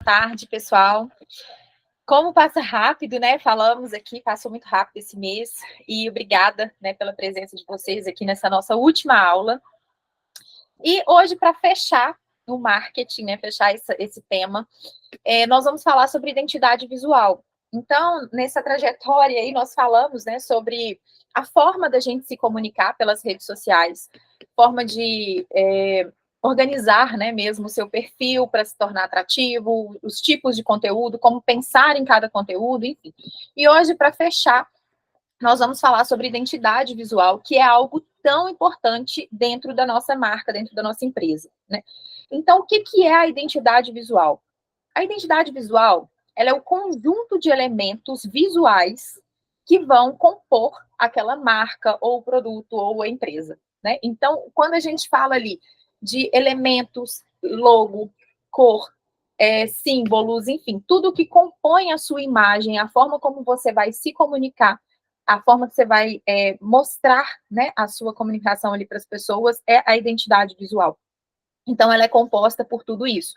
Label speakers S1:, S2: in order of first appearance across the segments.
S1: Tarde, pessoal. Como passa rápido, né? Falamos aqui, passou muito rápido esse mês. E obrigada, né, pela presença de vocês aqui nessa nossa última aula. E hoje, para fechar o marketing, né, fechar esse tema, nós vamos falar sobre identidade visual. Então, nessa trajetória aí, nós falamos, né, sobre a forma da gente se comunicar pelas redes sociais, forma de organizar, né, mesmo o seu perfil para se tornar atrativo, os tipos de conteúdo, como pensar em cada conteúdo, enfim. E hoje, para fechar, nós vamos falar sobre identidade visual, que é algo tão importante dentro da nossa marca, dentro da nossa empresa, né? Então, o que é a identidade visual? A identidade visual, ela é o conjunto de elementos visuais que vão compor aquela marca, ou produto, ou a empresa, né? Então, quando a gente fala ali de elementos, logo, cor, símbolos, enfim, tudo que compõe a sua imagem, a forma como você vai se comunicar, a forma que você vai mostrar, né, a sua comunicação ali para as pessoas, é a identidade visual. Então, ela é composta por tudo isso.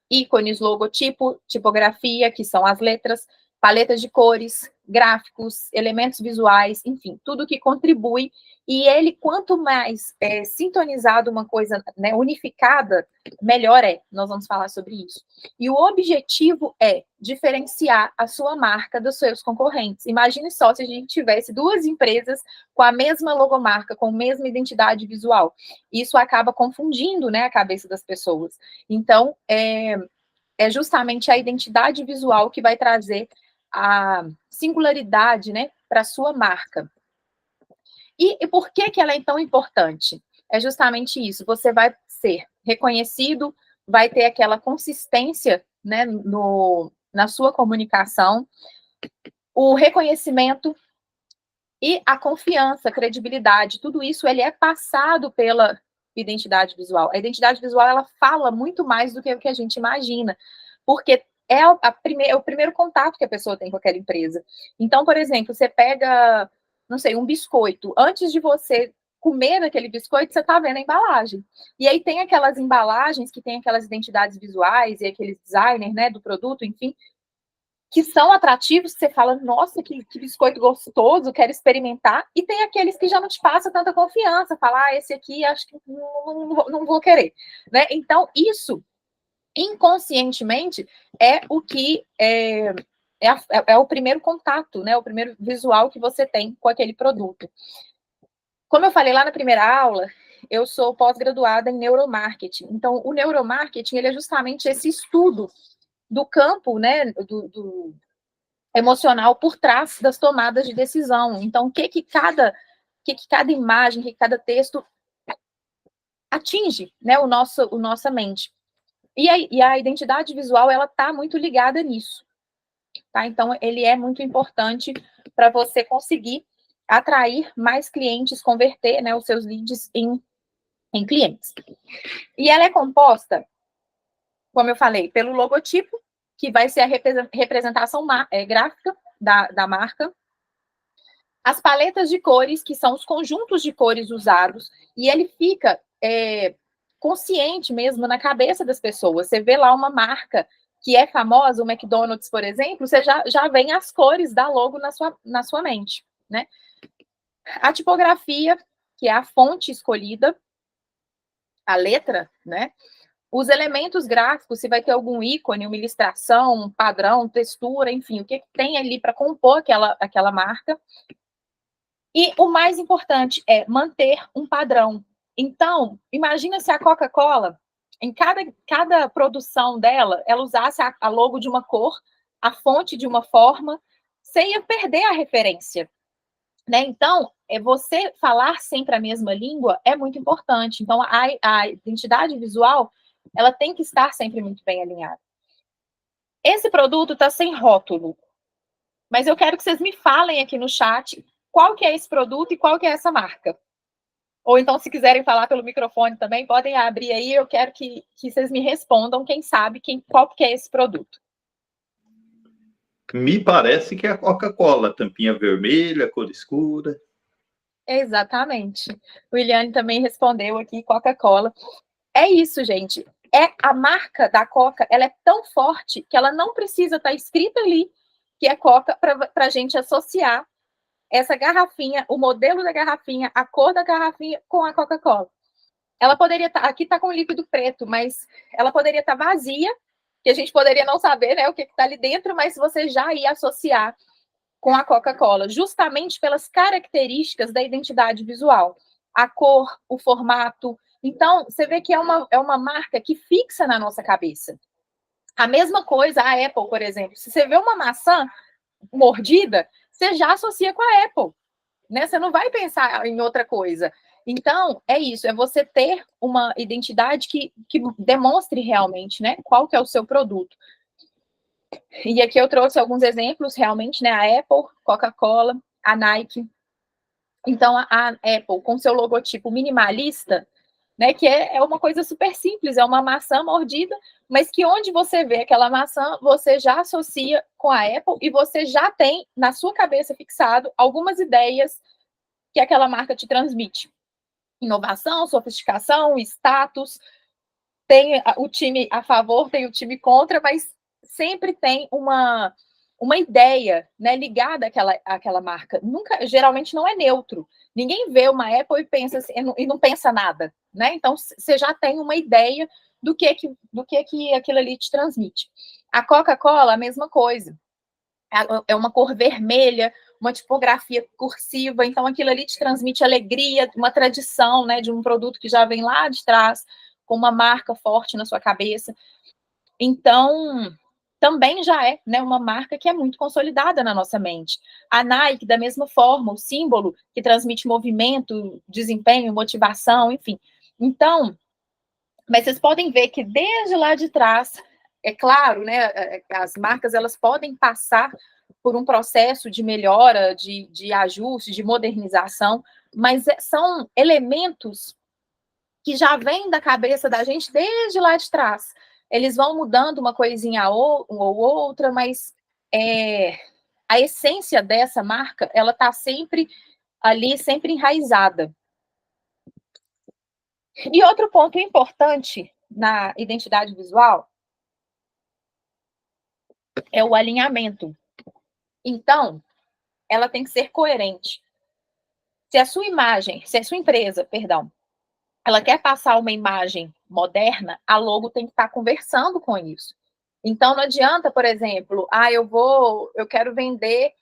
S1: Ícones, logotipo, tipografia, que são as letras, paletas de cores, gráficos, elementos visuais, enfim, tudo que contribui. E ele, quanto mais sintonizado, uma coisa, né, unificada, melhor é. Nós vamos falar sobre isso. E o objetivo é diferenciar a sua marca dos seus concorrentes. Imagine só se a gente tivesse duas empresas com a mesma logomarca, com a mesma identidade visual. Isso acaba confundindo, né, a cabeça das pessoas. Então, é justamente a identidade visual que vai trazer a singularidade, né, para a sua marca. E por que ela é tão importante? É justamente isso, você vai ser reconhecido, vai ter aquela consistência, né, na sua comunicação, o reconhecimento e a confiança, a credibilidade, tudo isso ele é passado pela identidade visual. A identidade visual, ela fala muito mais do que o que a gente imagina, porque é o primeiro contato que a pessoa tem com aquela empresa. Então, por exemplo, você pega, não sei, um biscoito. Antes de você comer aquele biscoito, você está vendo a embalagem. E aí tem aquelas embalagens que tem aquelas identidades visuais e aqueles designers, né, do produto, enfim, que são atrativos, que você fala, nossa, que biscoito gostoso, quero experimentar, e tem aqueles que já não te passam tanta confiança, fala, esse aqui acho que não vou querer, né? Então, isso, inconscientemente, é o que é o primeiro contato, né? O primeiro visual que você tem com aquele produto. Como eu falei lá na primeira aula, eu sou pós-graduada em neuromarketing. Então, o neuromarketing, ele é justamente esse estudo do campo, né, do emocional por trás das tomadas de decisão. Então, o que cada imagem, o que cada texto atinge, né, nossa mente. E a identidade visual, ela está muito ligada nisso. Tá? Então, ele é muito importante para você conseguir atrair mais clientes, converter, né, os seus leads em clientes. E ela é composta, como eu falei, pelo logotipo, que vai ser a representação gráfica da marca, as paletas de cores, que são os conjuntos de cores usados, e ele fica consciente mesmo na cabeça das pessoas. Você vê lá uma marca que é famosa, o McDonald's, por exemplo, você já vem as cores da logo na sua mente, né? A tipografia, que é a fonte escolhida, a letra, né? Os elementos gráficos, se vai ter algum ícone, uma ilustração, um padrão, textura, enfim, o que tem ali para compor aquela marca. E o mais importante é manter um padrão. Então, imagina se a Coca-Cola, em cada produção dela, ela usasse a logo de uma cor, a fonte de uma forma, você ia perder a referência. Né? Então, você falar sempre a mesma língua é muito importante. Então, a identidade visual, ela tem que estar sempre muito bem alinhada. Esse produto está sem rótulo, mas eu quero que vocês me falem aqui no chat qual que é esse produto e qual que é essa marca. Ou então, se quiserem falar pelo microfone também, podem abrir aí, eu quero que vocês me respondam, quem sabe, qual que é esse produto.
S2: Me parece que é a Coca-Cola, tampinha vermelha, cor escura.
S1: Exatamente. O Williane também respondeu aqui, Coca-Cola. É isso, gente. a marca da Coca, ela é tão forte que ela não precisa estar escrita ali que é Coca para a gente associar essa garrafinha, o modelo da garrafinha, a cor da garrafinha com a Coca-Cola. Ela poderia estar, aqui está com líquido preto, mas ela poderia estar vazia, que a gente poderia não saber, né, o que está ali dentro, mas você já ia associar com a Coca-Cola, justamente pelas características da identidade visual. A cor, o formato. Então, você vê que é uma marca que fixa na nossa cabeça. A mesma coisa a Apple, por exemplo. Se você vê uma maçã mordida, você já associa com a Apple, né? Você não vai pensar em outra coisa. Então, é isso, é você ter uma identidade que demonstre realmente, né, qual que é o seu produto. E aqui eu trouxe alguns exemplos, realmente, né, a Apple, Coca-Cola, a Nike. Então, a Apple, com seu logotipo minimalista, né, que é uma coisa super simples, é uma maçã mordida, mas que onde você vê aquela maçã, você já associa com a Apple e você já tem na sua cabeça fixado algumas ideias que aquela marca te transmite. Inovação, sofisticação, status, tem o time a favor, tem o time contra, mas sempre tem uma ideia, né, ligada àquela marca. Nunca, geralmente não é neutro. Ninguém vê uma Apple e pensa assim, e não pensa nada, né? Então você já tem uma ideia do que aquilo ali te transmite. A Coca-Cola, a mesma coisa. É uma cor vermelha, uma tipografia cursiva, então aquilo ali te transmite alegria, uma tradição, né, de um produto que já vem lá de trás, com uma marca forte na sua cabeça. Então, também já é, né, uma marca que é muito consolidada na nossa mente. A Nike, da mesma forma, o símbolo que transmite movimento, desempenho, motivação, enfim. Então, mas vocês podem ver que desde lá de trás, é claro, né, as marcas elas podem passar por um processo de melhora, de ajuste, de modernização, mas são elementos que já vêm da cabeça da gente desde lá de trás. Eles vão mudando uma coisinha ou outra, mas a essência dessa marca, ela está sempre ali, sempre enraizada. E outro ponto importante na identidade visual é o alinhamento. Então, ela tem que ser coerente. Se a sua empresa, perdão, ela quer passar uma imagem moderna, a logo tem que estar conversando com isso. Então, não adianta, por exemplo, eu quero vender,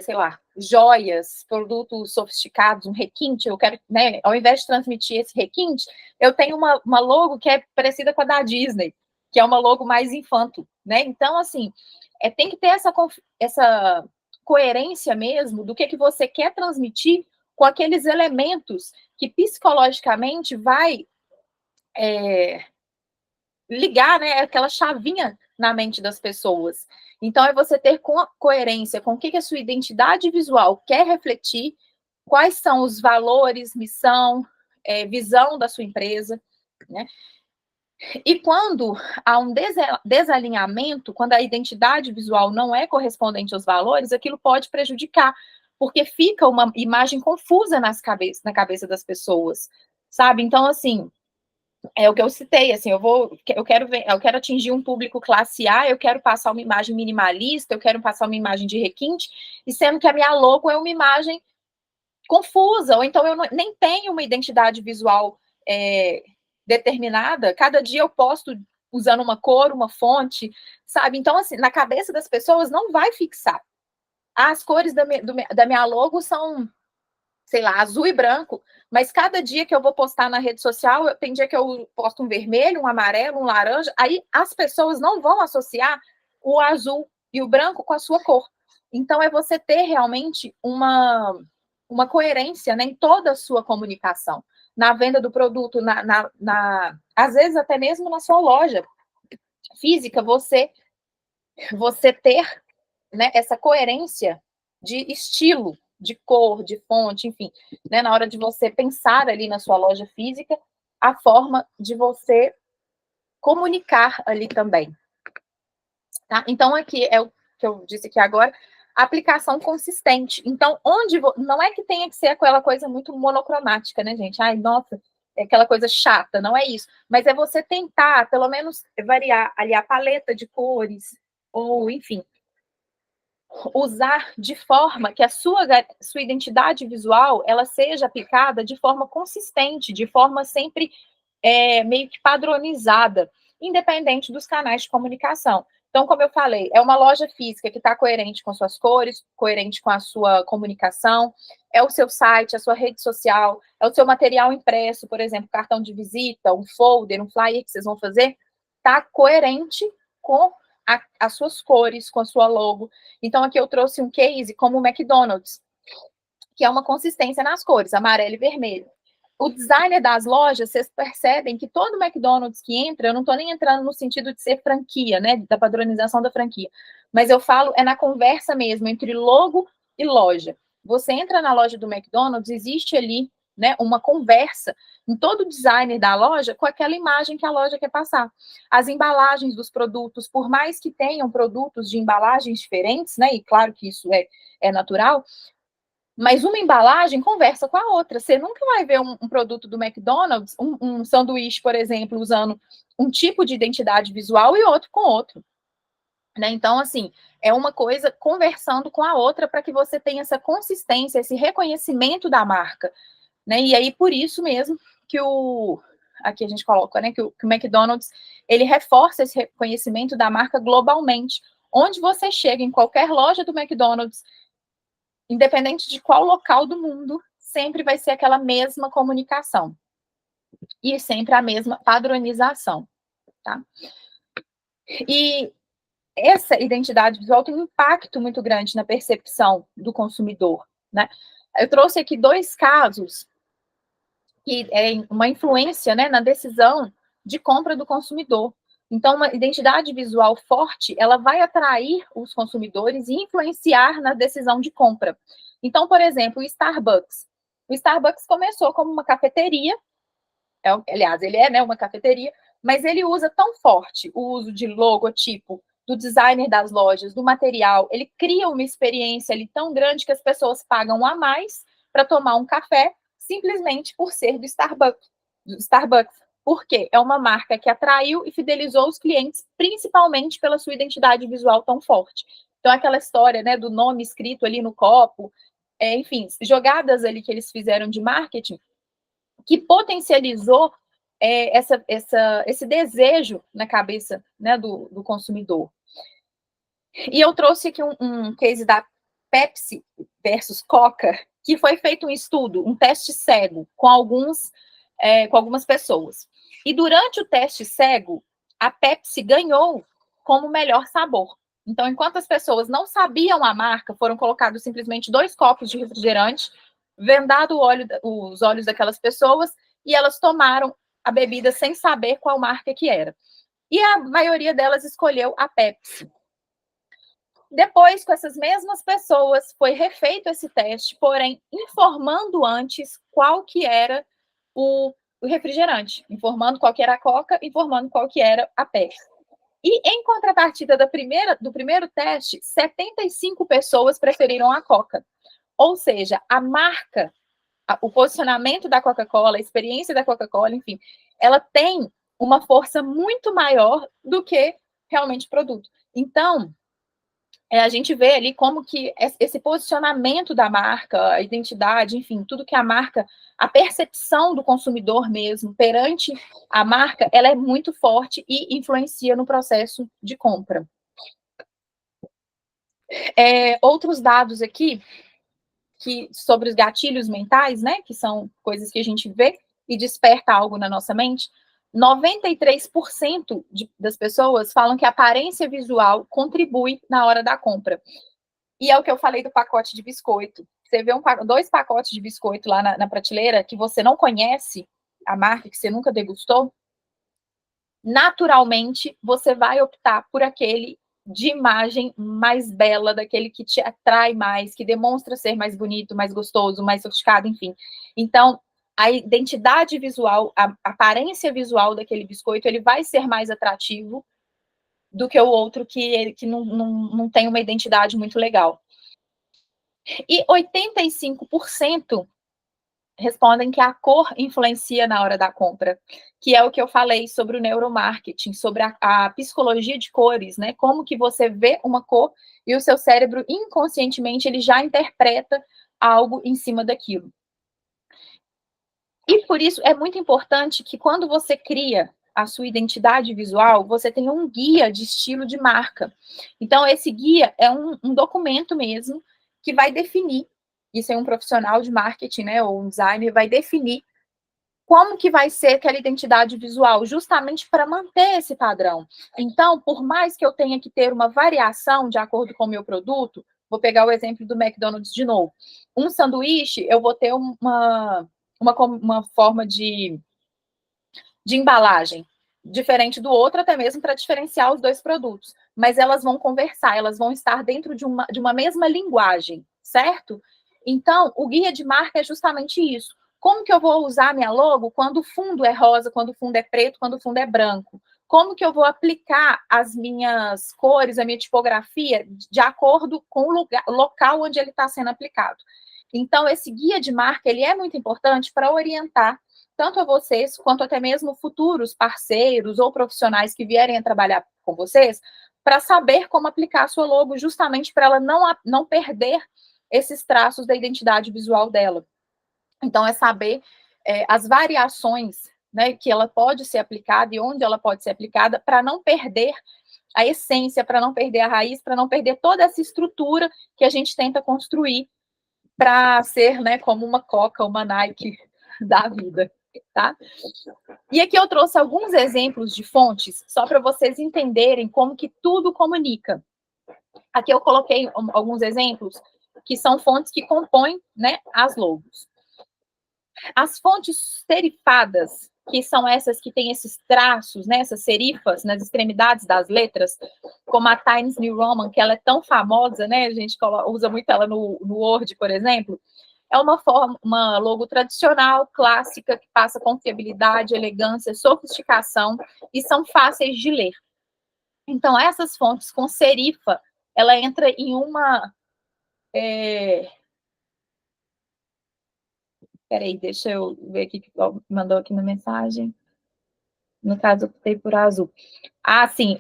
S1: sei lá, joias, produtos sofisticados, um requinte, eu quero, né, ao invés de transmitir esse requinte, eu tenho uma logo que é parecida com a da Disney, que é uma logo mais infanto, né? Então, assim, tem que ter essa coerência mesmo do que você quer transmitir com aqueles elementos que psicologicamente vai ligar, né, aquela chavinha na mente das pessoas. Então, é você ter coerência com o que a sua identidade visual quer refletir, quais são os valores, missão, visão da sua empresa, né? E quando há um desalinhamento, quando a identidade visual não é correspondente aos valores, aquilo pode prejudicar, porque fica uma imagem confusa na cabeça das pessoas, sabe? Então, assim, é o que eu citei, assim, eu quero atingir um público classe A, eu quero passar uma imagem minimalista, eu quero passar uma imagem de requinte, e sendo que a minha logo é uma imagem confusa, ou então eu nem tenho uma identidade visual determinada, cada dia eu posto usando uma cor, uma fonte, sabe? Então, assim, na cabeça das pessoas não vai fixar. As cores da minha logo são, sei lá, azul e branco, mas cada dia que eu vou postar na rede social, tem dia que eu posto um vermelho, um amarelo, um laranja, aí as pessoas não vão associar o azul e o branco com a sua cor. Então, é você ter realmente uma coerência, né, em toda a sua comunicação, na venda do produto, às vezes até mesmo na sua loja física, você ter, né, essa coerência de estilo, de cor, de fonte, enfim, né, na hora de você pensar ali na sua loja física, a forma de você comunicar ali também. Tá? Então, aqui é o que eu disse aqui agora, aplicação consistente. Então, não é que tenha que ser aquela coisa muito monocromática, né, gente? Ai, nossa, aquela coisa chata, não é isso. Mas é você tentar, pelo menos, variar ali a paleta de cores, ou, enfim, usar de forma que a sua identidade visual ela seja aplicada de forma consistente, de forma sempre meio que padronizada, independente dos canais de comunicação. Então, como eu falei, é uma loja física que está coerente com suas cores, coerente com a sua comunicação, é o seu site, a sua rede social, é o seu material impresso, por exemplo, cartão de visita, um folder, um flyer que vocês vão fazer, está coerente com as suas cores, com a sua logo. Então, aqui eu trouxe um case como o McDonald's, que é uma consistência nas cores, amarelo e vermelho. O designer das lojas, vocês percebem que todo McDonald's que entra, eu não estou nem entrando no sentido de ser franquia, né, da padronização da franquia, mas eu falo na conversa mesmo, entre logo e loja. Você entra na loja do McDonald's, existe ali, né, uma conversa em todo o designer da loja com aquela imagem que a loja quer passar. As embalagens dos produtos, por mais que tenham produtos de embalagens diferentes, né, e claro que isso é natural, mas uma embalagem conversa com a outra. Você nunca vai ver um produto do McDonald's, um sanduíche, por exemplo, usando um tipo de identidade visual e outro com outro. Né? Então, assim, é uma coisa conversando com a outra para que você tenha essa consistência, esse reconhecimento da marca. Né? E aí, por isso mesmo que aqui a gente coloca, né, que o McDonald's, ele reforça esse reconhecimento da marca globalmente. Onde você chega, em qualquer loja do McDonald's, independente de qual local do mundo, sempre vai ser aquela mesma comunicação. E sempre a mesma padronização, tá? E essa identidade visual tem um impacto muito grande na percepção do consumidor, né? Eu trouxe aqui 2 casos que é uma influência, né, na decisão de compra do consumidor. Então, uma identidade visual forte, ela vai atrair os consumidores e influenciar na decisão de compra. Então, por exemplo, o Starbucks. O Starbucks começou como uma cafeteria, aliás, ele é, né, uma cafeteria, mas ele usa tão forte o uso de logotipo, do designer das lojas, do material, ele cria uma experiência ali tão grande que as pessoas pagam a mais para tomar um café, simplesmente por ser do Starbucks. Por quê? É uma marca que atraiu e fidelizou os clientes, principalmente pela sua identidade visual tão forte. Então, aquela história, né, do nome escrito ali no copo, enfim, jogadas ali que eles fizeram de marketing, que potencializou esse desejo na cabeça, né, do consumidor. E eu trouxe aqui um case da Pepsi versus Coca, que foi feito um estudo, um teste cego, com algumas pessoas. E durante o teste cego, a Pepsi ganhou como melhor sabor. Então, enquanto as pessoas não sabiam a marca, foram colocados simplesmente 2 copos de refrigerante, vendado os olhos daquelas pessoas, e elas tomaram a bebida sem saber qual marca que era. E a maioria delas escolheu a Pepsi. Depois, com essas mesmas pessoas, foi refeito esse teste, porém, informando antes qual que era o refrigerante, informando qual que era a Coca, informando qual que era a Pepsi. E, em contrapartida do primeiro teste, 75 pessoas preferiram a Coca. Ou seja, a marca, o posicionamento da Coca-Cola, a experiência da Coca-Cola, enfim, ela tem uma força muito maior do que realmente o produto. Então, a gente vê ali como que esse posicionamento da marca, a identidade, enfim, tudo que a marca, a percepção do consumidor mesmo perante a marca, ela é muito forte e influencia no processo de compra. Outros dados aqui, sobre os gatilhos mentais, né, que são coisas que a gente vê e desperta algo na nossa mente, 93% das pessoas falam que a aparência visual contribui na hora da compra. E é o que eu falei do pacote de biscoito. Você vê 2 pacotes de biscoito lá na prateleira que você não conhece a marca, que você nunca degustou, naturalmente você vai optar por aquele de imagem mais bela, daquele que te atrai mais, que demonstra ser mais bonito, mais gostoso, mais sofisticado, enfim. Então, a identidade visual, a aparência visual daquele biscoito, ele vai ser mais atrativo do que o outro que não tem uma identidade muito legal. E 85% respondem que a cor influencia na hora da compra, que é o que eu falei sobre o neuromarketing, sobre a psicologia de cores, né? Como que você vê uma cor e o seu cérebro, inconscientemente, ele já interpreta algo em cima daquilo. E por isso é muito importante que quando você cria a sua identidade visual, você tenha um guia de estilo de marca. Então, esse guia é um documento mesmo que vai definir, isso é um profissional de marketing, né, ou um designer, vai definir como que vai ser aquela identidade visual, justamente para manter esse padrão. Então, por mais que eu tenha que ter uma variação de acordo com o meu produto, vou pegar o exemplo do McDonald's de novo. Um sanduíche, eu vou ter uma forma de embalagem diferente do outro, até mesmo para diferenciar os dois produtos. Mas elas vão conversar, elas vão estar dentro de uma mesma linguagem, certo? Então, o guia de marca é justamente isso. Como que eu vou usar minha logo quando o fundo é rosa, quando o fundo é preto, quando o fundo é branco? Como que eu vou aplicar as minhas cores, a minha tipografia, de acordo com o local onde ele está sendo aplicado? Então, esse guia de marca, ele é muito importante para orientar tanto a vocês, quanto até mesmo futuros parceiros ou profissionais que vierem a trabalhar com vocês, para saber como aplicar a sua logo, justamente para ela não perder esses traços da identidade visual dela. Então, é saber as variações, né, que ela pode ser aplicada e onde ela pode ser aplicada, para não perder a essência, para não perder a raiz, para não perder toda essa estrutura que a gente tenta construir para ser, né, como uma Coca, uma Nike da vida, tá? E aqui eu trouxe alguns exemplos de fontes, só para vocês entenderem como que tudo comunica. Aqui eu coloquei alguns exemplos que são fontes que compõem, né, as logos. As fontes serifadas, que são essas que têm esses traços, né, essas serifas nas extremidades das letras, como a Times New Roman, que ela é tão famosa, né, a gente usa muito ela no Word, por exemplo, é uma logo tradicional, clássica, que passa confiabilidade, elegância, sofisticação e são fáceis de ler. Então, essas fontes com serifa, ela entra em uma... Peraí, deixa eu ver aqui que mandou aqui na mensagem. No caso, eu optei por azul. Ah, sim,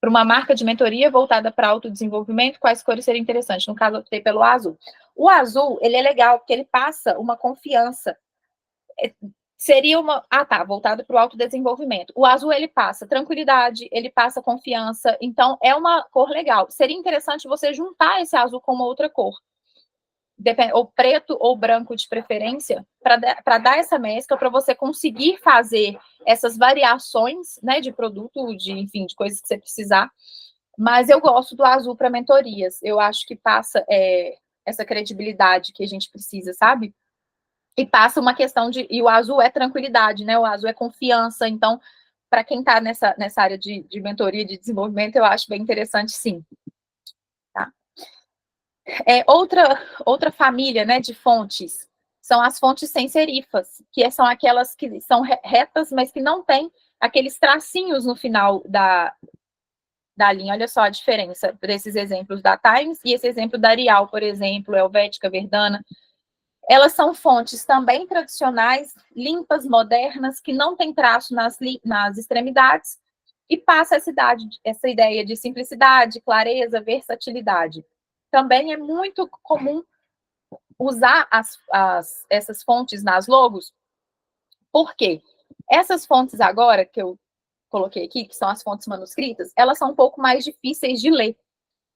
S1: para uma marca de mentoria voltada para autodesenvolvimento, quais cores seriam interessantes? No caso, eu optei pelo azul. O azul, ele é legal, porque ele passa uma confiança. Seria uma... Ah, tá, voltado para o autodesenvolvimento. O azul, ele passa tranquilidade, ele passa confiança, então é uma cor legal. Seria interessante você juntar esse azul com uma outra cor. Ou preto ou branco de preferência, para dar essa mescla, para você conseguir fazer essas variações, né, de produto, enfim, de coisas que você precisar. Mas eu gosto do azul para mentorias. Eu acho que passa essa credibilidade que a gente precisa, sabe? E passa uma questão de... E o azul é tranquilidade, né? O azul é confiança. Então, para quem está nessa área de mentoria, de desenvolvimento, eu acho bem interessante, sim. Tá? Outra família, né, de fontes são as fontes sem serifas, que são aquelas que são retas, mas que não têm aqueles tracinhos no final da linha. Olha só a diferença desses exemplos da Times e esse exemplo da Arial, por exemplo, Helvética, Verdana. Elas são fontes também tradicionais, limpas, modernas, que não têm traço nas extremidades e passa essa ideia de simplicidade, clareza, versatilidade. Também é muito comum usar essas fontes nas logos. Por quê? Essas fontes agora, que eu coloquei aqui, que são as fontes manuscritas, elas são um pouco mais difíceis de ler.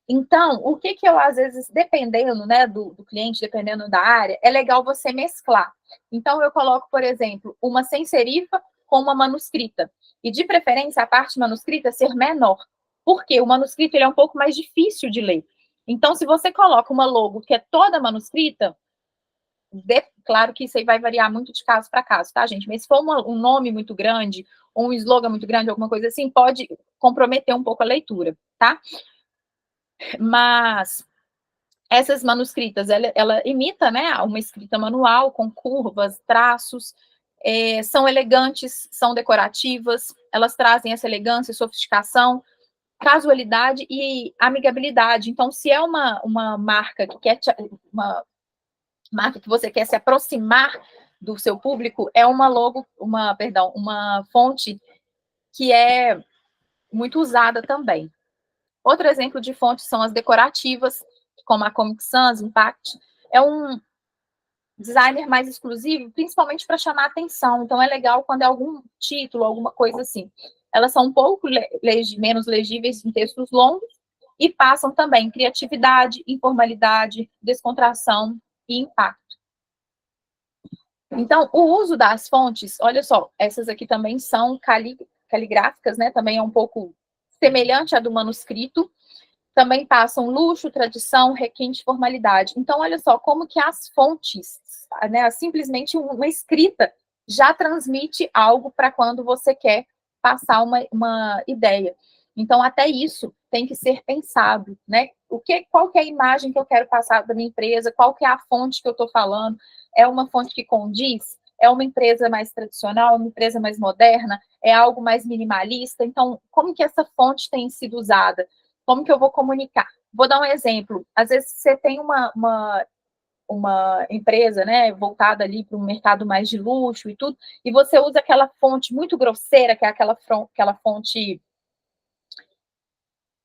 S1: Então, o que eu, às vezes, dependendo, né, do cliente, dependendo da área, é legal você mesclar. Então, eu coloco, por exemplo, uma sem serifa com uma manuscrita. E, de preferência, a parte manuscrita ser menor. Porque o manuscrito ele é um pouco mais difícil de ler. Então, se você coloca uma logo que é toda manuscrita, claro que isso aí vai variar muito de caso para caso, tá, gente? Mas se for um nome muito grande, ou um slogan muito grande, alguma coisa assim, pode comprometer um pouco a leitura, tá? Mas essas manuscritas, ela imita, né, uma escrita manual, com curvas, traços, são elegantes, são decorativas, elas trazem essa elegância, sofisticação, casualidade e amigabilidade. Então, se é uma marca que quer marca que você quer se aproximar do seu público, é uma uma fonte que é muito usada também. Outro exemplo de fonte são as decorativas, como a Comic Sans, Impact. É um designer mais exclusivo, principalmente para chamar atenção. Então, é legal quando é algum título, alguma coisa assim. Elas são um pouco menos legíveis em textos longos e passam também criatividade, informalidade, descontração e impacto. Então, o uso das fontes, olha só, essas aqui também são caligráficas, né? Também é um pouco semelhante à do manuscrito. Também passam luxo, tradição, requinte, formalidade. Então, olha só como que as fontes, né, simplesmente uma escrita já transmite algo para quando você quer passar uma ideia. Então, até isso tem que ser pensado, né? Qual que é a imagem que eu quero passar da minha empresa? Qual que é a fonte que eu estou falando? É uma fonte que condiz? É uma empresa mais tradicional? Uma empresa mais moderna? É algo mais minimalista? Então, como que essa fonte tem sido usada? Como que eu vou comunicar? Vou dar um exemplo. Às vezes você tem uma empresa, né, voltada ali para um mercado mais de luxo e tudo, e você usa aquela fonte muito grosseira, que é aquela fonte.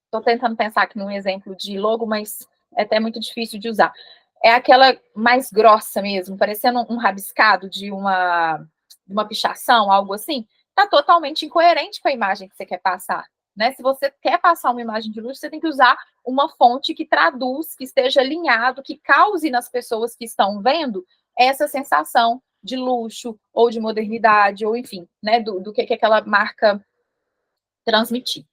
S1: Estou tentando pensar aqui num exemplo de logo, mas é até muito difícil de usar. É aquela mais grossa mesmo, parecendo um rabiscado de uma pichação, algo assim. Está totalmente incoerente com a imagem que você quer passar. Né? Se você quer passar uma imagem de luxo, você tem que usar uma fonte que traduz, que esteja alinhado, que cause nas pessoas que estão vendo essa sensação de luxo ou de modernidade, ou enfim, né, do que aquela marca transmitir.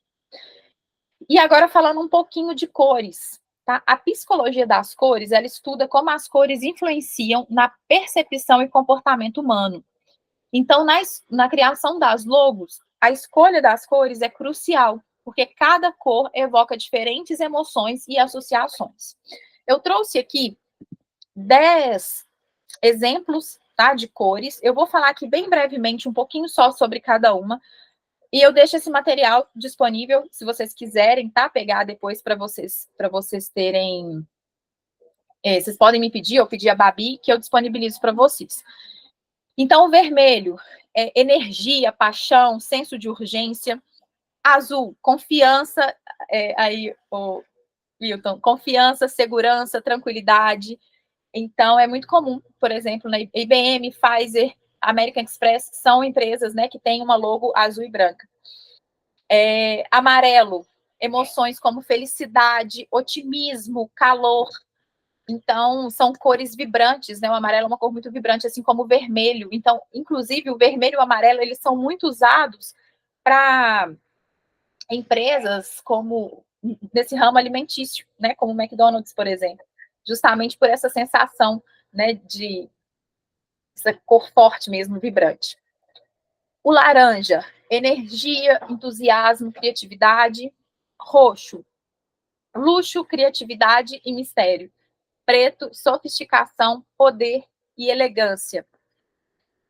S1: E agora falando um pouquinho de cores, tá? A psicologia das cores, ela estuda como as cores influenciam na percepção e comportamento humano. Então, na criação das logos, a escolha das cores é crucial, porque cada cor evoca diferentes emoções e associações. Eu trouxe aqui 10 exemplos, tá, de cores. Eu vou falar aqui bem brevemente um pouquinho só sobre cada uma, e eu deixo esse material disponível, se vocês quiserem, tá? Pegar depois para vocês terem. Vocês podem me pedir, ou pedir a Babi, que eu disponibilizo para vocês. Então, o vermelho é energia, paixão, senso de urgência. Azul, confiança, aí, o Wilton, confiança, segurança, tranquilidade. Então, é muito comum, por exemplo, na IBM, Pfizer, American Express, são empresas, né, que têm uma logo azul e branca. Amarelo, emoções como felicidade, otimismo, calor. Então, são cores vibrantes, né? O amarelo é uma cor muito vibrante, assim como o vermelho. Então, inclusive, o vermelho e o amarelo, eles são muito usados para empresas como nesse ramo alimentício, né? Como o McDonald's, por exemplo. Justamente por essa sensação, né, de essa cor forte mesmo, vibrante. O laranja, energia, entusiasmo, criatividade. Roxo, luxo, criatividade e mistério. Preto, sofisticação, poder e elegância.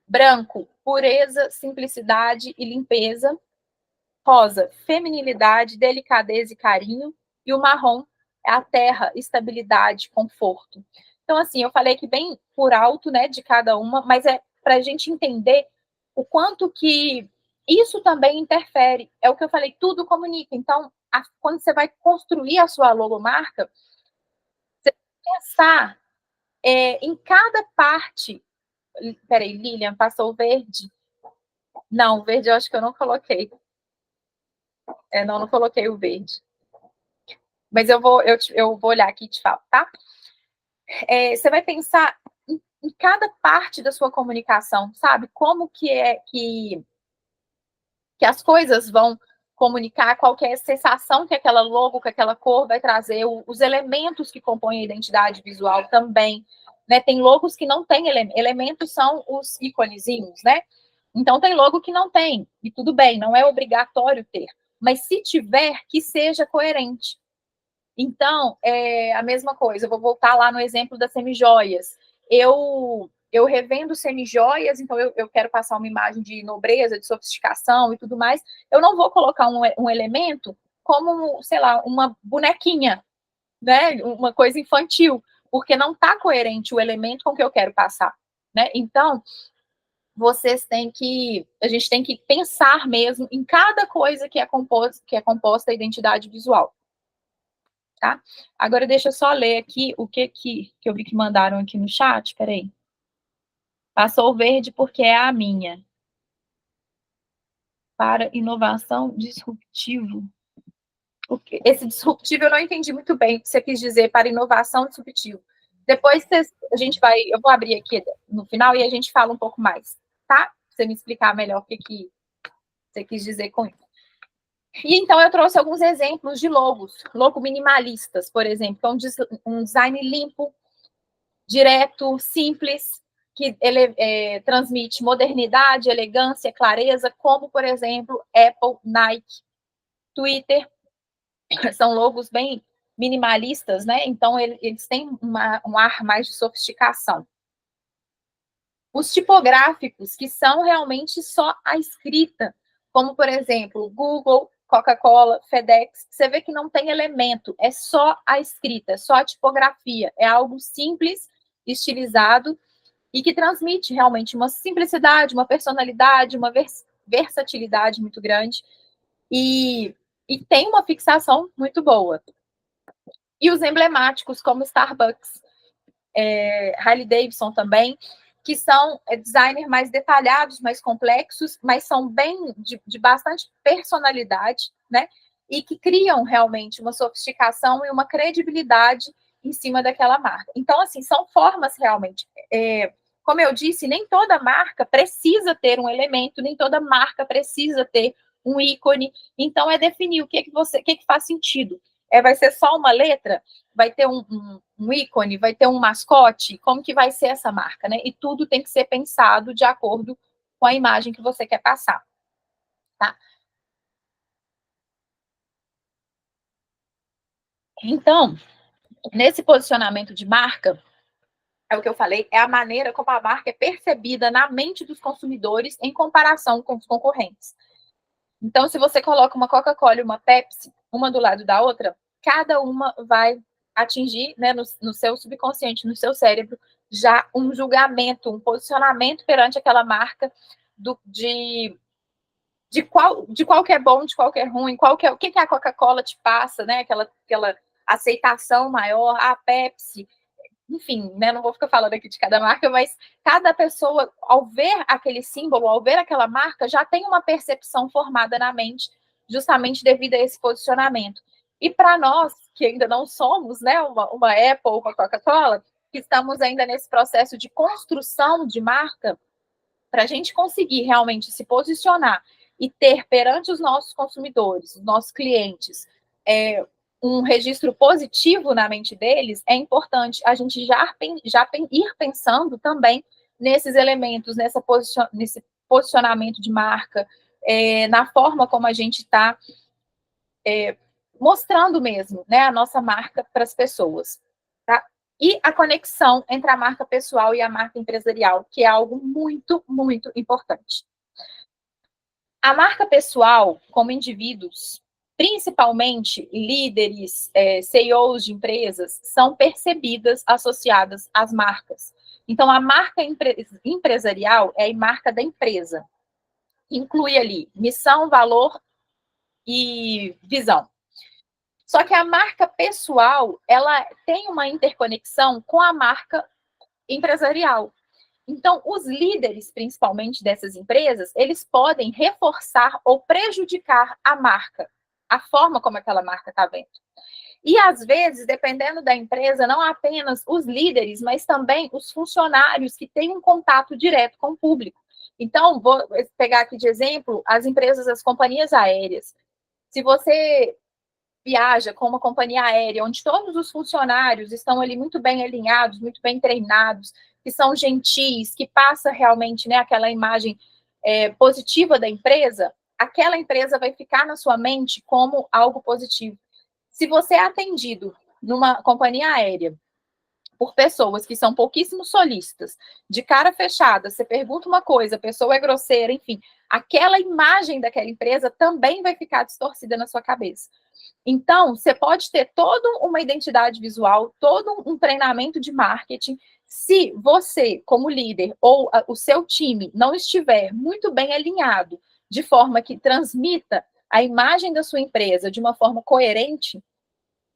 S1: Branco, pureza, simplicidade e limpeza. Rosa, feminilidade, delicadeza e carinho. E o marrom é a terra, estabilidade, conforto. Então, assim, eu falei aqui bem por alto, né, de cada uma, mas é para a gente entender o quanto que isso também interfere. É o que eu falei, tudo comunica. Então, quando você vai construir a sua logomarca, você tem que pensar em cada parte. Peraí, Lilian, passou o verde? Não, o verde eu acho que eu não coloquei. Não coloquei o verde. Mas eu vou olhar aqui e te falo, tá? Você vai pensar em cada parte da sua comunicação, sabe? Como que as coisas vão comunicar, qual que é a sensação que aquela logo, que aquela cor vai trazer, os elementos que compõem a identidade visual também, né? Tem logos que não têm elementos, são os íconezinhos, né? Então, tem logo que não tem, e tudo bem, não é obrigatório ter, mas se tiver, que seja coerente. Então, a mesma coisa, eu vou voltar lá no exemplo das semijoias. Eu revendo semijoias, então eu quero passar uma imagem de nobreza, de sofisticação e tudo mais. Eu não vou colocar um elemento como, sei lá, uma bonequinha, né? Uma coisa infantil, porque não está coerente o elemento com que eu quero passar, né? Então, a gente tem que pensar mesmo em cada coisa que é composta a identidade visual, tá? Agora, deixa eu só ler aqui o que eu vi que mandaram aqui no chat, peraí. Passou verde porque é a minha. Para inovação disruptivo. Esse disruptivo eu não entendi muito bem o que você quis dizer para inovação disruptivo. Depois eu vou abrir aqui no final e a gente fala um pouco mais, tá? Pra você me explicar melhor o que você quis dizer com isso. E então eu trouxe alguns exemplos de logos, logo minimalistas, por exemplo, então um design limpo, direto, simples, que ele transmite modernidade, elegância, clareza, como, por exemplo, Apple, Nike, Twitter, são logos bem minimalistas, né? Então, eles têm um ar mais de sofisticação. Os tipográficos, que são realmente só a escrita, como, por exemplo, Google, Coca-Cola, FedEx, você vê que não tem elemento, é só a escrita, é só a tipografia, é algo simples, estilizado, e que transmite realmente uma simplicidade, uma personalidade, uma versatilidade muito grande, e tem uma fixação muito boa. E os emblemáticos, como Starbucks, Harley-Davidson também, que são designers mais detalhados, mais complexos, mas são bem de bastante personalidade, né? E que criam realmente uma sofisticação e uma credibilidade em cima daquela marca. Então, assim, são formas realmente. Como eu disse, nem toda marca precisa ter um elemento, nem toda marca precisa ter um ícone. Então, é definir o que faz sentido. Vai ser só uma letra? Vai ter um ícone? Vai ter um mascote? Como que vai ser essa marca, né? E tudo tem que ser pensado de acordo com a imagem que você quer passar, tá? Então, nesse posicionamento de marca, é o que eu falei, é a maneira como a marca é percebida na mente dos consumidores em comparação com os concorrentes. Então, se você coloca uma Coca-Cola e uma Pepsi, uma do lado da outra, cada uma vai atingir, né, no seu subconsciente, no seu cérebro, já um julgamento, um posicionamento perante aquela marca de qual que é bom, de qual que é ruim, o que a Coca-Cola te passa, né, aquela aceitação maior, a Pepsi, enfim, né, não vou ficar falando aqui de cada marca, mas cada pessoa, ao ver aquele símbolo, ao ver aquela marca, já tem uma percepção formada na mente, justamente devido a esse posicionamento. E para nós, que ainda não somos, né, uma Apple ou uma Coca-Cola, que estamos ainda nesse processo de construção de marca, para a gente conseguir realmente se posicionar e ter perante os nossos consumidores, os nossos clientes, um registro positivo na mente deles, é importante a gente já ir pensando também nesses elementos, nesse posicionamento de marca, na forma como a gente está mostrando mesmo, né, a nossa marca para as pessoas, tá? E a conexão entre a marca pessoal e a marca empresarial, que é algo muito, muito importante. A marca pessoal, como indivíduos, principalmente líderes, CEOs de empresas, são percebidas associadas às marcas. Então, a marca empresarial é a marca da empresa. Inclui ali missão, valor e visão. Só que a marca pessoal, ela tem uma interconexão com a marca empresarial. Então, os líderes, principalmente dessas empresas, eles podem reforçar ou prejudicar a marca, a forma como aquela marca está vendo. E, às vezes, dependendo da empresa, não apenas os líderes, mas também os funcionários que têm um contato direto com o público. Então, vou pegar aqui de exemplo as empresas, as companhias aéreas. Se você viaja com uma companhia aérea, onde todos os funcionários estão ali muito bem alinhados, muito bem treinados, que são gentis, que passa realmente, né, aquela imagem positiva da empresa, aquela empresa vai ficar na sua mente como algo positivo. Se você é atendido numa companhia aérea por pessoas que são pouquíssimo solistas, de cara fechada, você pergunta uma coisa, a pessoa é grosseira, enfim, aquela imagem daquela empresa também vai ficar distorcida na sua cabeça. Então, você pode ter toda uma identidade visual, todo um treinamento de marketing. Se você, como líder, ou o seu time não estiver muito bem alinhado, de forma que transmita a imagem da sua empresa de uma forma coerente,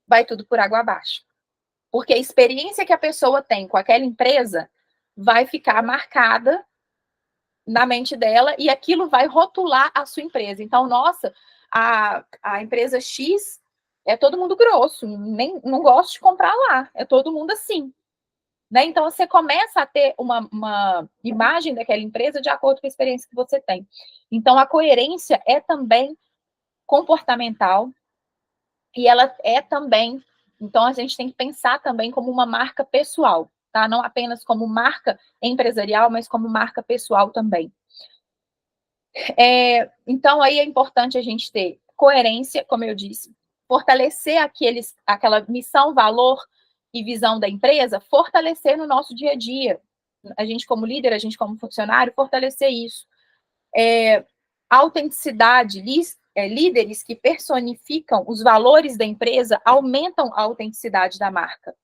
S1: vai tudo por água abaixo. Porque a experiência que a pessoa tem com aquela empresa vai ficar marcada na mente dela e aquilo vai rotular a sua empresa. Então, nossa, a empresa X é todo mundo grosso, nem não gosto de comprar lá, é todo mundo assim. Né? Então, você começa a ter uma imagem daquela empresa de acordo com a experiência que você tem. Então, a coerência é também comportamental e ela é também. Então, a gente tem que pensar também como uma marca pessoal, tá? Não apenas como marca empresarial, mas como marca pessoal também. Então, aí é importante a gente ter coerência, como eu disse, fortalecer aquela missão, valor e visão da empresa, fortalecer no nosso dia a dia. A gente como líder, a gente como funcionário, fortalecer isso. Autenticidade, líderes que personificam os valores da empresa aumentam a autenticidade da marca.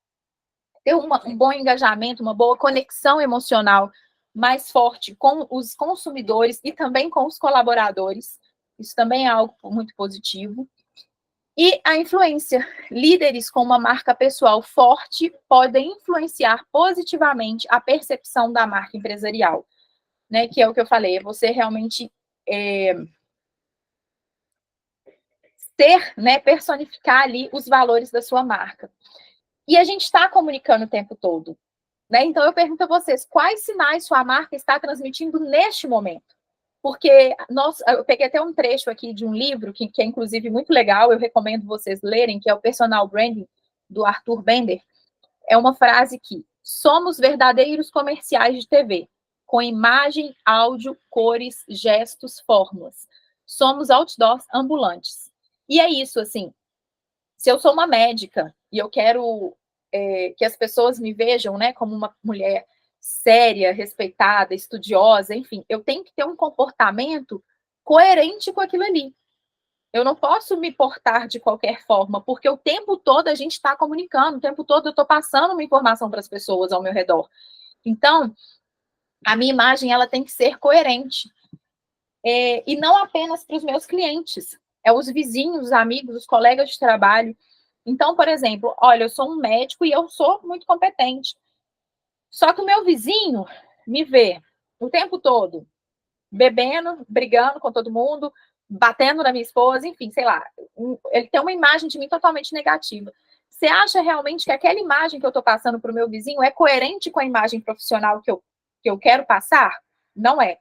S1: Ter um bom engajamento, uma boa conexão emocional mais forte com os consumidores e também com os colaboradores. Isso também é algo muito positivo. E a influência. Líderes com uma marca pessoal forte podem influenciar positivamente a percepção da marca empresarial, né? Que é o que eu falei, é você realmente né, personificar ali os valores da sua marca. E a gente está comunicando o tempo todo. Né? Então, eu pergunto a vocês, quais sinais sua marca está transmitindo neste momento? Porque eu peguei até um trecho aqui de um livro, que é inclusive muito legal, eu recomendo vocês lerem, que é o Personal Branding, do Arthur Bender. É uma frase que somos verdadeiros comerciais de TV, com imagem, áudio, cores, gestos, fórmulas. Somos outdoors ambulantes. E é isso, assim, se eu sou uma médica e eu quero que as pessoas me vejam, né, como uma mulher séria, respeitada, estudiosa, enfim, eu tenho que ter um comportamento coerente com aquilo ali. Eu não posso me portar de qualquer forma, porque o tempo todo a gente está comunicando, o tempo todo eu estou passando uma informação para as pessoas ao meu redor. Então, a minha imagem ela tem que ser coerente. E não apenas para os meus clientes, os vizinhos, os amigos, os colegas de trabalho. Então, por exemplo, olha, eu sou um médico e eu sou muito competente. Só que o meu vizinho me vê o tempo todo bebendo, brigando com todo mundo, batendo na minha esposa, enfim, sei lá. Ele tem uma imagem de mim totalmente negativa. Você acha realmente que aquela imagem que eu estou passando para o meu vizinho é coerente com a imagem profissional que eu quero passar? Não é.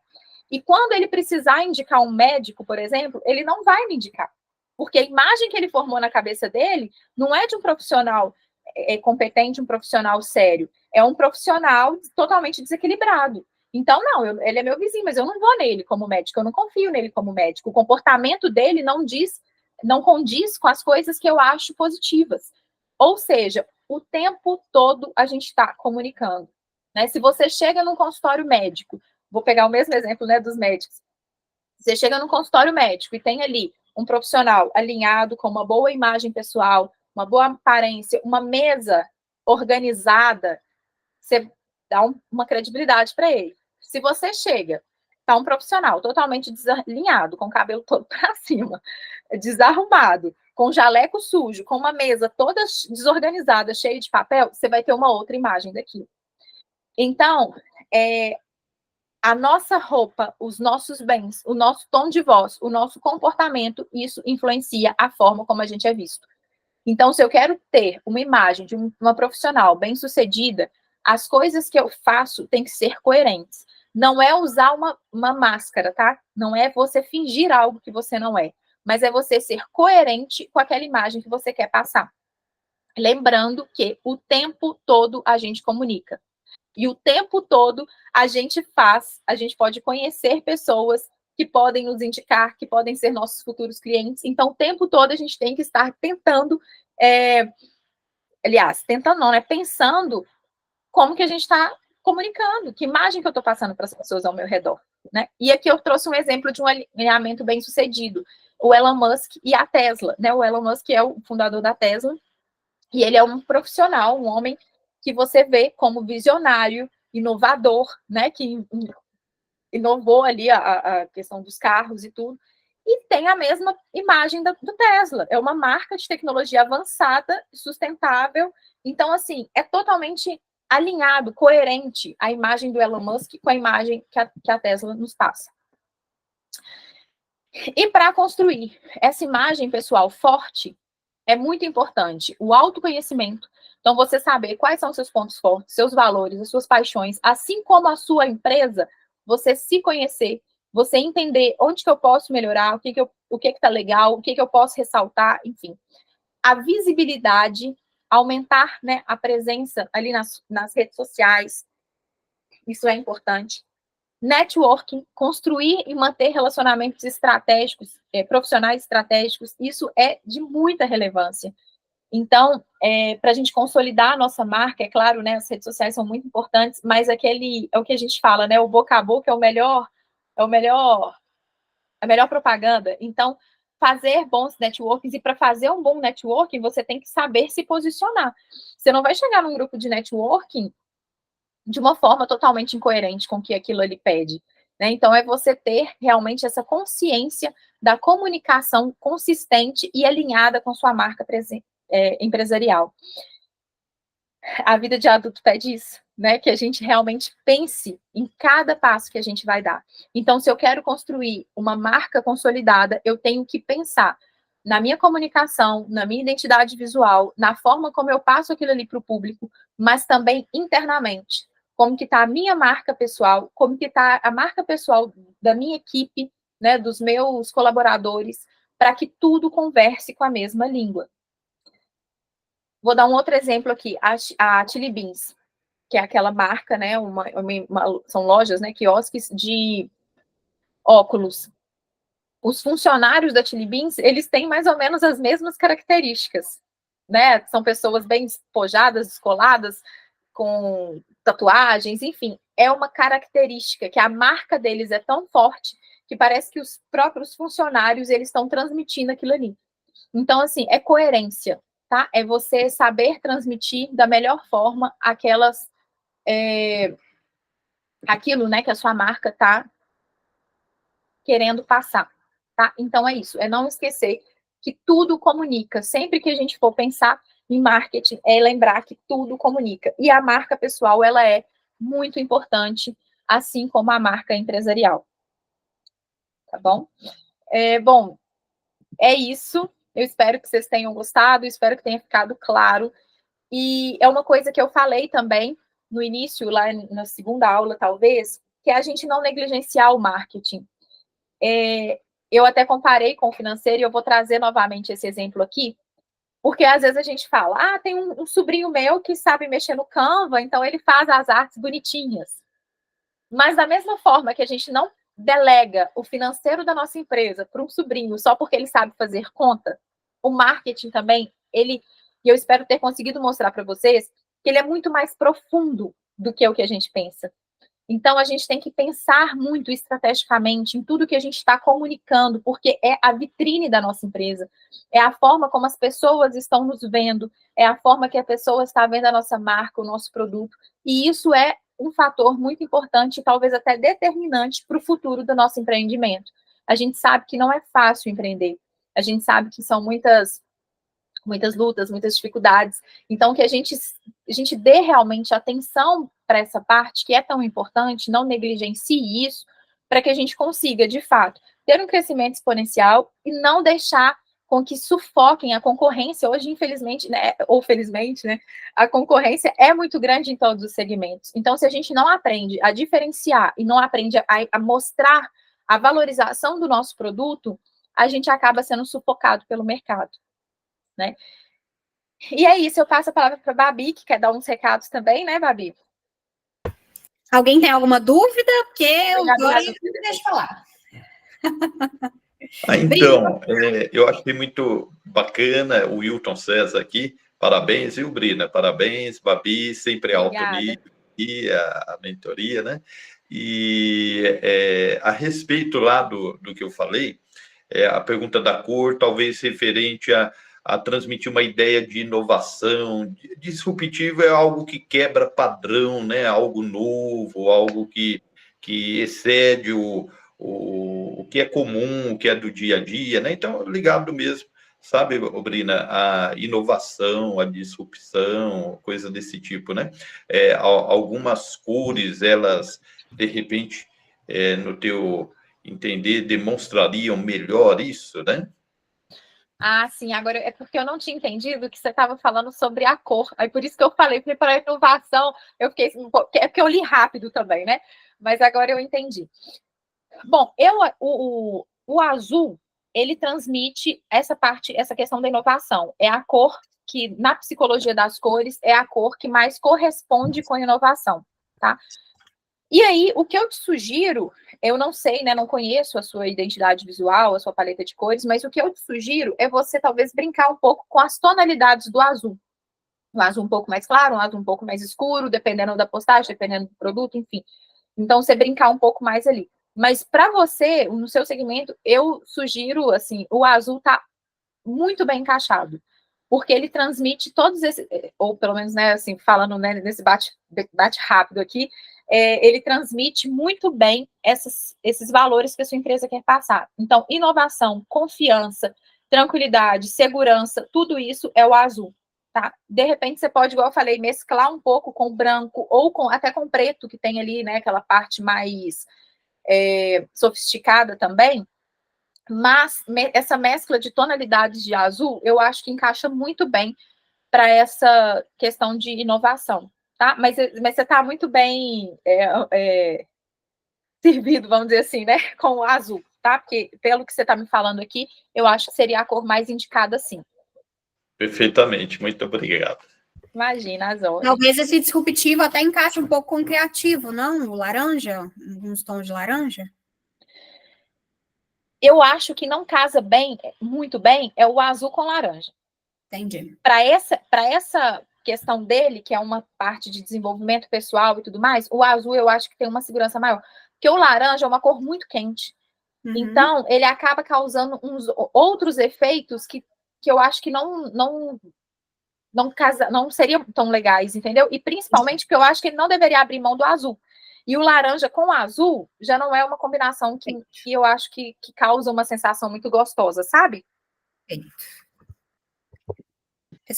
S1: E quando ele precisar indicar um médico, por exemplo, ele não vai me indicar. Porque a imagem que ele formou na cabeça dele não é de um profissional competente, um profissional sério. É um profissional totalmente desequilibrado. Então, não, ele é meu vizinho, mas eu não vou nele como médico, eu não confio nele como médico. O comportamento dele não condiz com as coisas que eu acho positivas. Ou seja, o tempo todo a gente está comunicando. Né? Se você chega num consultório médico, vou pegar o mesmo exemplo, né, dos médicos. Você chega num consultório médico e tem ali um profissional alinhado com uma boa imagem pessoal, uma boa aparência, uma mesa organizada, você dá uma credibilidade para ele. Se você chega, tá um profissional totalmente desalinhado, com o cabelo todo para cima, desarrumado, com jaleco sujo, com uma mesa toda desorganizada, cheia de papel, você vai ter uma outra imagem daquilo. Então, a nossa roupa, os nossos bens, o nosso tom de voz, o nosso comportamento, isso influencia a forma como a gente é visto. Então, se eu quero ter uma imagem de uma profissional bem-sucedida, as coisas que eu faço têm que ser coerentes. Não é usar uma máscara, tá? Não é você fingir algo que você não é, mas é você ser coerente com aquela imagem que você quer passar. Lembrando que o tempo todo a gente comunica. E o tempo todo a gente pode conhecer pessoas que podem nos indicar, que podem ser nossos futuros clientes. Então, o tempo todo a gente tem que estar tentando, aliás, tentando não, né? Pensando como que a gente está comunicando, que imagem que eu estou passando para as pessoas ao meu redor, né? E aqui eu trouxe um exemplo de um alinhamento bem sucedido, o Elon Musk e a Tesla, né? O Elon Musk é o fundador da Tesla, e ele é um profissional, um homem que você vê como visionário, inovador, né? Que inovou ali a questão dos carros e tudo, e tem a mesma imagem do Tesla. É uma marca de tecnologia avançada, sustentável. Então, assim, é totalmente alinhado, coerente a imagem do Elon Musk com a imagem que a Tesla nos passa. E para construir essa imagem, pessoal, forte, é muito importante o autoconhecimento. Então, você saber quais são seus pontos fortes, seus valores, as suas paixões, assim como a sua empresa, você se conhecer, você entender onde que eu posso melhorar, o que está legal, o que eu posso ressaltar, enfim. A visibilidade, aumentar, né, a presença ali nas redes sociais, isso é importante. Networking, construir e manter relacionamentos estratégicos, profissionais estratégicos, isso é de muita relevância. Então, para a gente consolidar a nossa marca, é claro, né, as redes sociais são muito importantes, mas é o que a gente fala, né, o boca a boca é a melhor propaganda. Então, fazer bons networkings, e para fazer um bom networking, você tem que saber se posicionar. Você não vai chegar num grupo de networking de uma forma totalmente incoerente com o que aquilo ali pede, né? Então, é você ter realmente essa consciência da comunicação consistente e alinhada com sua marca empresarial. A vida de adulto pede isso, né? Que a gente realmente pense em cada passo que a gente vai dar. Então, se eu quero construir uma marca consolidada, eu tenho que pensar na minha comunicação, na minha identidade visual, na forma como eu passo aquilo ali para o público, mas também internamente. Como que está a minha marca pessoal, como que está a marca pessoal da minha equipe, né, dos meus colaboradores, para que tudo converse com a mesma língua. Vou dar um outro exemplo aqui, a Chili Beans, que é aquela marca, né, são lojas, né, quiosques de óculos. Os funcionários da Chili Beans, eles têm mais ou menos as mesmas características, né? São pessoas bem despojadas, descoladas, com tatuagens, enfim. É uma característica que a marca deles é tão forte que parece que os próprios funcionários, eles estão transmitindo aquilo ali. Então, assim, é coerência, tá? É você saber transmitir da melhor forma aquilo, né, que a sua marca está querendo passar, tá? Então, é isso, é não esquecer que tudo comunica. Sempre que a gente for pensar em marketing, é lembrar que tudo comunica. E a marca pessoal, ela é muito importante, assim como a marca empresarial. Tá bom? Bom, é isso. Eu espero que vocês tenham gostado, espero que tenha ficado claro. E é uma coisa que eu falei também no início, lá na segunda aula, talvez, que é a gente não negligenciar o marketing. Eu até comparei com o financeiro, e eu vou trazer novamente esse exemplo aqui, porque às vezes a gente fala, tem um sobrinho meu que sabe mexer no Canva, então ele faz as artes bonitinhas. Mas da mesma forma que a gente não delega o financeiro da nossa empresa para um sobrinho só porque ele sabe fazer conta, o marketing também, e eu espero ter conseguido mostrar para vocês que ele é muito mais profundo do que o que a gente pensa. Então, a gente tem que pensar muito estrategicamente em tudo que a gente está comunicando, porque é a vitrine da nossa empresa, é a forma como as pessoas estão nos vendo, é a forma que a pessoa está vendo a nossa marca, o nosso produto, e isso é um fator muito importante, talvez até determinante para o futuro do nosso empreendimento. A gente sabe que não é fácil empreender, a gente sabe que são muitas lutas, muitas dificuldades. Então, que a gente dê realmente atenção para essa parte que é tão importante, não negligencie isso, para que a gente consiga, de fato, ter um crescimento exponencial e não deixar com que sufoquem a concorrência. Hoje, infelizmente, né, ou felizmente, né, a concorrência é muito grande em todos os segmentos. Então, se a gente não aprende a diferenciar e não aprende a mostrar a valorização do nosso produto, a gente acaba sendo sufocado pelo mercado. Né? E é isso, eu passo a palavra para a Babi, que quer dar uns recados também, né, Babi?
S3: Alguém tem alguma dúvida? Porque eu agora não deixo falar.
S2: Então, eu achei muito bacana o Wilton César aqui, Parabéns, viu, Brina? Parabéns, Babi, sempre alto
S1: Obrigada.
S2: nível e a mentoria, né? E a respeito lá do que eu falei, a pergunta da cor, talvez referente a transmitir uma ideia de inovação. Disruptivo é algo que quebra padrão, né? Algo novo, algo que excede o que é comum, o que é do dia a dia, né? Então, ligado mesmo, sabe, Brina, a inovação, a disrupção, coisa desse tipo, né? Algumas cores, elas, de repente, no teu entender, demonstrariam melhor isso, né?
S1: Ah, sim, agora é porque eu não tinha entendido que você estava falando sobre a cor. Aí por isso que eu falei para a inovação, eu fiquei assim, é porque eu li rápido também, né? Mas agora eu entendi. Bom, o azul, ele transmite essa parte, essa questão da inovação. É a cor que, na psicologia das cores, é a cor que mais corresponde com a inovação, tá? E aí, o que eu te sugiro, eu não sei, né, não conheço a sua identidade visual, a sua paleta de cores, mas o que eu te sugiro é você talvez brincar um pouco com as tonalidades do azul. Um azul um pouco mais claro, um azul um pouco mais escuro, dependendo da postagem, dependendo do produto, enfim. Então, você brincar um pouco mais ali. Mas para você, no seu segmento, eu sugiro, assim, o azul tá muito bem encaixado, porque ele transmite todos esses, ou pelo menos, né, assim, falando, né, nesse bate rápido aqui, ele transmite muito bem esses valores que a sua empresa quer passar. Então, inovação, confiança, tranquilidade, segurança, tudo isso é o azul, tá? De repente, você pode, igual eu falei, mesclar um pouco com branco ou até com preto, que tem ali, né, aquela parte mais sofisticada também, mas essa mescla de tonalidades de azul, eu acho que encaixa muito bem para essa questão de inovação, tá? Mas você está muito bem servido, vamos dizer assim, né? Com o azul, tá? Porque, pelo que você está me falando aqui, eu acho que seria a cor mais indicada, sim.
S2: Perfeitamente, muito obrigado.
S1: Imagina, as ordens.
S3: Talvez esse disruptivo até encaixe um pouco com o criativo, não? O laranja? Alguns tons de laranja?
S1: Eu acho que não casa bem, muito bem, é o azul com laranja.
S3: Entendi.
S1: Para essa questão dele, que é uma parte de desenvolvimento pessoal e tudo mais, o azul eu acho que tem uma segurança maior. Porque o laranja é uma cor muito quente.
S3: Uhum.
S1: Então, ele acaba causando uns outros efeitos que eu acho que não seriam tão legais, entendeu? E principalmente porque eu acho que ele não deveria abrir mão do azul. E o laranja com o azul já não é uma combinação que eu acho que causa uma sensação muito gostosa, sabe?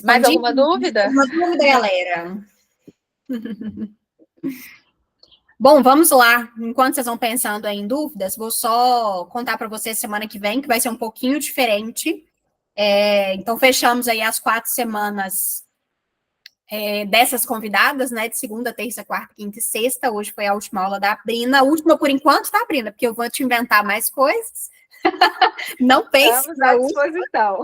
S1: Mais alguma dúvida?
S3: Alguma dúvida, galera? Bom, vamos lá. Enquanto vocês vão pensando aí em dúvidas, vou só contar para vocês semana que vem, que vai ser um pouquinho diferente. Então, fechamos aí as 4 semanas dessas convidadas, né? De segunda, terça, quarta, quinta e sexta. Hoje foi a última aula da Brina. A última por enquanto, tá, Brina? Porque eu vou te inventar mais coisas. Não pense
S1: Estamos à disposição.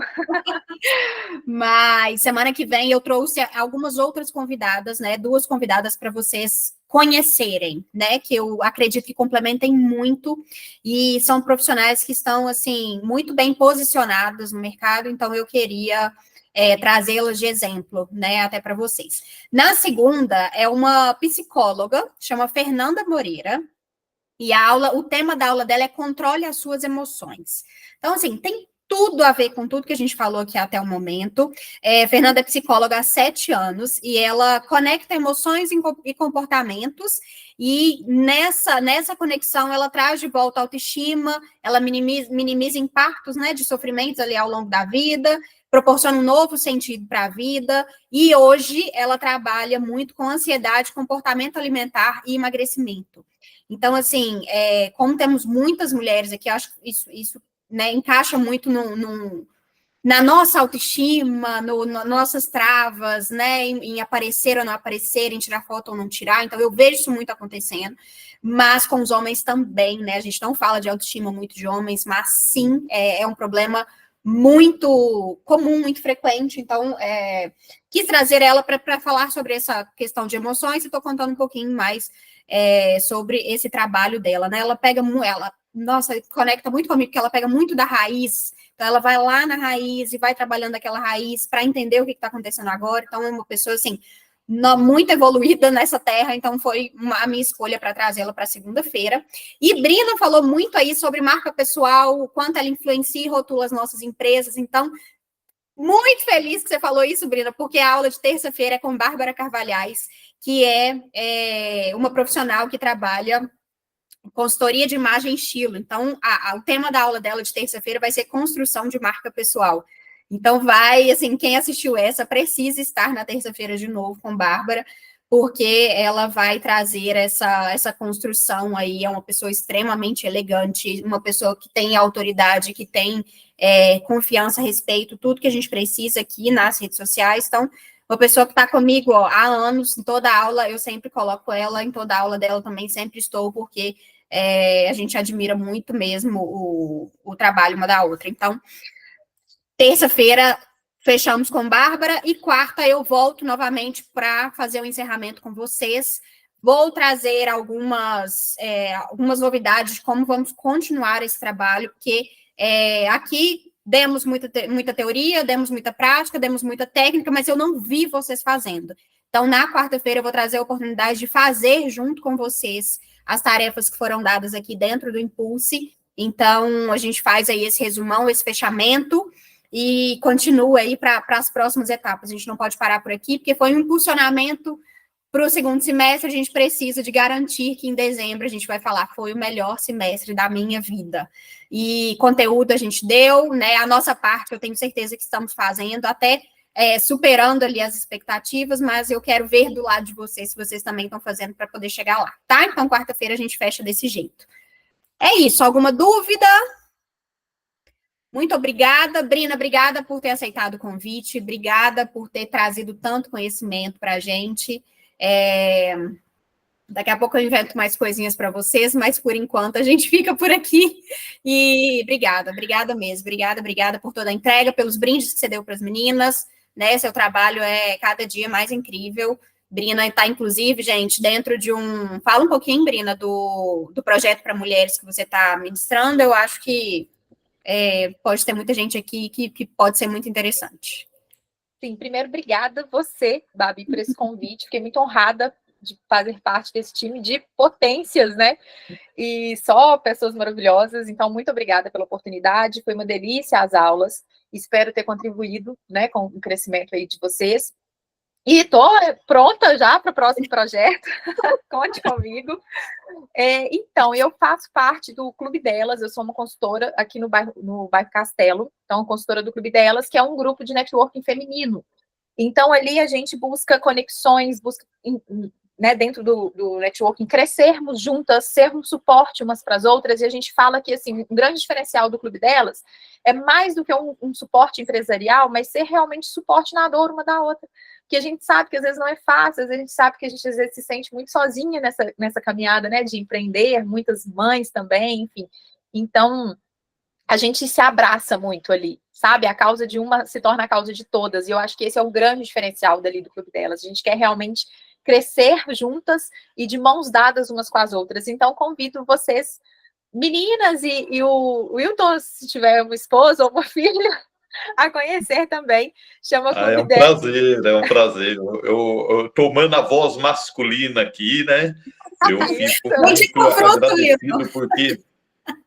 S3: Mas semana que vem eu trouxe algumas outras convidadas, né? 2 convidadas para vocês conhecerem, né? Que eu acredito que complementem muito e são profissionais que estão, assim, muito bem posicionados no mercado, então eu queria trazê-las de exemplo, né? Até para vocês. Na segunda, é uma psicóloga, chama Fernanda Moreira, e o tema da aula dela é controle as suas emoções. Então, assim, tem tudo a ver com tudo que a gente falou aqui até o momento. Fernanda é psicóloga há 7 anos e ela conecta emoções e comportamentos e nessa conexão ela traz de volta a autoestima, ela minimiza impactos, né, de sofrimentos ali ao longo da vida, proporciona um novo sentido para a vida e hoje ela trabalha muito com ansiedade, comportamento alimentar e emagrecimento. Então, assim, como temos muitas mulheres aqui, eu acho que isso né, encaixa muito na nossa autoestima, nas nossas travas, né, em aparecer ou não aparecer, em tirar foto ou não tirar. Então, eu vejo isso muito acontecendo, mas com os homens também, né? A gente não fala de autoestima muito de homens, mas sim, é um problema muito comum, muito frequente. Então, quis trazer ela para falar sobre essa questão de emoções e estou contando um pouquinho mais sobre esse trabalho dela, né? Ela conecta muito comigo, porque ela pega muito da raiz, Então, ela vai lá na raiz e vai trabalhando aquela raiz para entender o que está acontecendo agora. Então, é uma pessoa, assim, muito evoluída nessa terra, então foi a minha escolha para trazê-la para segunda-feira. E Brina falou muito aí sobre marca pessoal, o quanto ela influencia e rotula as nossas empresas. Então, muito feliz que você falou isso, Brina, porque a aula de terça-feira é com Bárbara Carvalhais, que é uma profissional que trabalha consultoria de imagem e estilo. Então, o tema da aula dela de terça-feira vai ser construção de marca pessoal. Então, assim, quem assistiu essa precisa estar na terça-feira de novo com Bárbara, porque ela vai trazer essa construção aí, é uma pessoa extremamente elegante, uma pessoa que tem autoridade, que tem confiança, respeito, tudo que a gente precisa aqui nas redes sociais. Então, uma pessoa que está comigo há anos, em toda aula, eu sempre coloco ela, em toda aula dela também sempre estou, porque a gente admira muito mesmo o trabalho uma da outra. Então, terça-feira fechamos com Bárbara e quarta eu volto novamente para fazer o encerramento com vocês. Vou trazer algumas novidades de como vamos continuar esse trabalho, porque aqui demos muita teoria, demos muita prática, demos muita técnica, mas eu não vi vocês fazendo. Então, na quarta-feira, eu vou trazer a oportunidade de fazer junto com vocês as tarefas que foram dadas aqui dentro do Impulse. Então, a gente faz aí esse resumão, esse fechamento, e continua aí para as próximas etapas. A gente não pode parar por aqui, porque foi um impulsionamento para o segundo semestre. A gente precisa de garantir que em dezembro a gente vai falar foi o melhor semestre da minha vida. E conteúdo a gente deu, né? A nossa parte, eu tenho certeza que estamos fazendo, até superando ali as expectativas, mas eu quero ver do lado de vocês se vocês também estão fazendo para poder chegar lá, tá? Então, quarta-feira a gente fecha desse jeito. É isso. Alguma dúvida? Muito obrigada, Brina, obrigada por ter aceitado o convite, obrigada por ter trazido tanto conhecimento para a gente. Daqui a pouco eu invento mais coisinhas para vocês, mas por enquanto a gente fica por aqui. E obrigada mesmo, obrigada por toda a entrega, pelos brindes que você deu para as meninas, né? Seu trabalho é cada dia mais incrível. Brina está, inclusive, gente, dentro de Fala um pouquinho, Brina, do projeto para mulheres que você está ministrando. Eu acho que pode ter muita gente aqui que pode ser muito interessante.
S1: Sim, primeiro, obrigada você, Babi, por esse convite. Fiquei muito honrada de fazer parte desse time de potências, né? E só pessoas maravilhosas. Então, muito obrigada pela oportunidade. Foi uma delícia as aulas. Espero ter contribuído, né, com o crescimento aí de vocês. E estou pronta já para o próximo projeto. Conte comigo. Então, eu faço parte do Clube Delas, eu sou uma consultora aqui no bairro Castelo, então, consultora do Clube Delas, que é um grupo de networking feminino. Então, ali a gente busca conexões, busca, né, dentro do networking, crescermos juntas, sermos suporte umas para as outras, e a gente fala que, assim, um grande diferencial do Clube Delas é mais do que um suporte empresarial, mas ser realmente suporte na dor uma da outra. Porque a gente sabe que às vezes não é fácil, às vezes a gente sabe que a gente às vezes se sente muito sozinha nessa caminhada, né, de empreender, muitas mães também, enfim. Então, a gente se abraça muito ali, sabe? A causa de uma se torna a causa de todas, e eu acho que esse é o grande diferencial dali do Clube Delas. A gente quer realmente crescer juntas e de mãos dadas umas com as outras. Então, convido vocês, meninas, e o Wilton, se tiver uma esposa ou uma filha, a conhecer também. Chama o Clube Delas.
S2: É um prazer. Eu tomando a voz masculina aqui, né? Eu fico muito agradecido porque,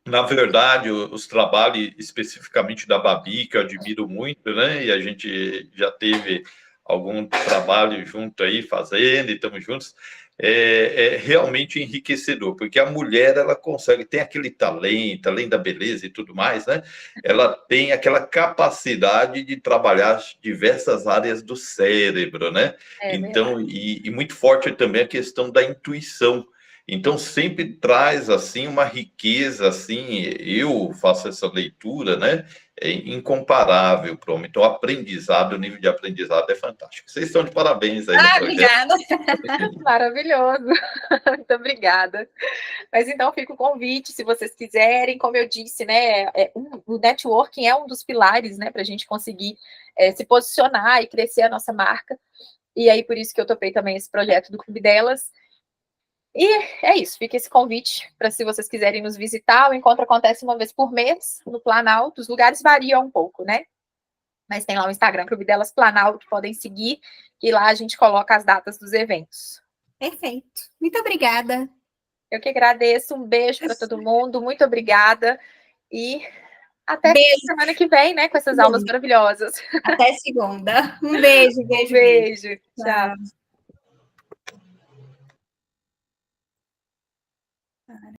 S2: na verdade, os trabalhos especificamente da Babi, que eu admiro muito, né? E a gente já teve algum trabalho junto aí, fazendo, e estamos juntos. É realmente enriquecedor, porque a mulher, ela consegue, tem aquele talento, além da beleza e tudo mais, né? Ela tem aquela capacidade de trabalhar diversas áreas do cérebro, né? Então, e muito forte também a questão da intuição. Então, sempre traz, assim, uma riqueza, assim, eu faço essa leitura, né? Incomparável para o homem. Então, o nível de aprendizado é fantástico. Vocês estão de parabéns aí no projeto.
S3: Obrigada.
S1: Maravilhoso. Muito obrigada. Mas então, fica o convite, se vocês quiserem. Como eu disse, né, o networking é um dos pilares, né, para a gente conseguir se posicionar e crescer a nossa marca. E aí, por isso que eu topei também esse projeto do Clube Delas. E é isso, fica esse convite para se vocês quiserem nos visitar. O encontro acontece uma vez por mês no Planalto. Os lugares variam um pouco, né? Mas tem lá o Instagram, Clube Delas Planalto, podem seguir, e lá a gente coloca as datas dos eventos.
S3: Perfeito. Muito obrigada.
S1: Eu que agradeço, um beijo para todo mundo, muito obrigada, e até semana que vem, né, com essas aulas maravilhosas.
S3: Até segunda. Um beijo, beijo.
S1: Um beijo. Tchau.
S3: Tchau.